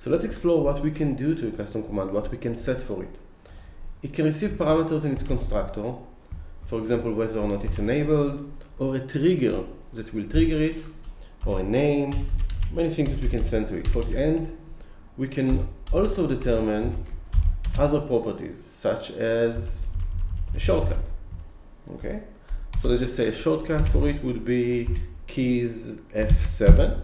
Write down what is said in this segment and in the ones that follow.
So let's explore what we can do to a custom command, what we can set for it. It can receive parameters in its constructor, for example, whether or not it's enabled, or a trigger that will trigger it, or a name, many things that we can send to it. For the end, we can also determine other properties, such as a shortcut. Okay? So let's just say a shortcut for it would be keys F7.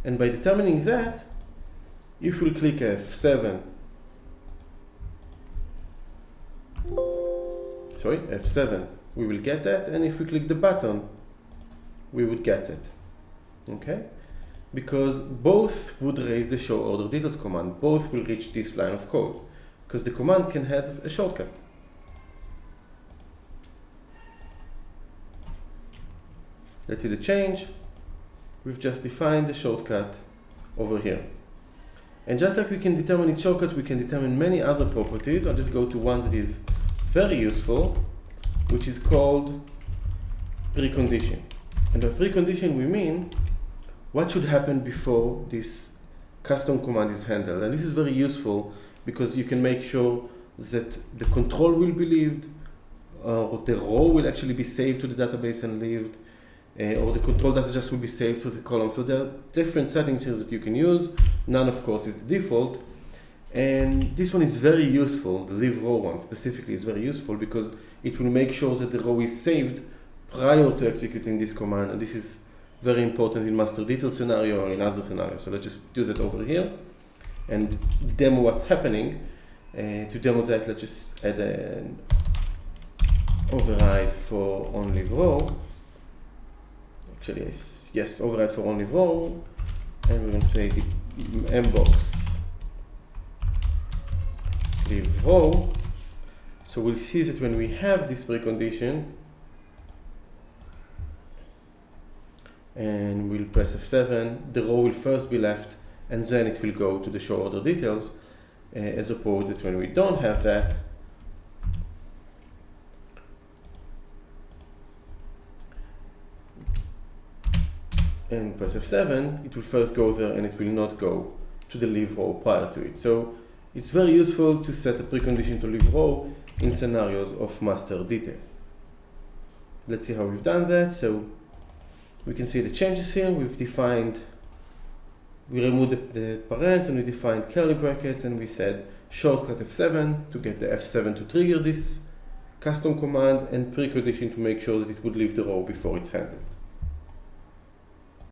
And by determining that, if we click F7, we will get that, and if we click the button, we would get it. Okay? Because both would raise the show order details command, both will reach this line of code, because the command can have a shortcut. Let's see the change. We've just defined the shortcut over here. And just like we can determine its shortcut, we can determine many other properties. I'll just go to one that is very useful, which is called precondition. And by precondition, we mean what should happen before this custom command is handled. And this is very useful because you can make sure that the control will be lived, or the row will actually be saved to the database and lived, or the control data just will be saved to the column. So there are different settings here that you can use. None, of course, is the default. And this one is very useful. The live row one specifically is very useful because it will make sure that the row is saved prior to executing this command. And this is very important in master detail scenario or in other scenarios. So let's just do that over here and demo what's happening. To demo that, let's just add an override for only row. Actually, yes, override for only row, and we're going to say the mbox live row. So we'll see that when we have this precondition, and we'll press F7, the row will first be left, and then it will go to the show order details, as opposed to when we don't have that, and press F7, it will first go there and it will not go to the live row prior to it. So it's very useful to set a precondition to live row in scenarios of master detail. Let's see how we've done that. So we can see the changes here. We removed the parents and we defined curly brackets, and we said shortcut F7 to get the F7 to trigger this custom command, and precondition to make sure that it would leave the row before it's handled.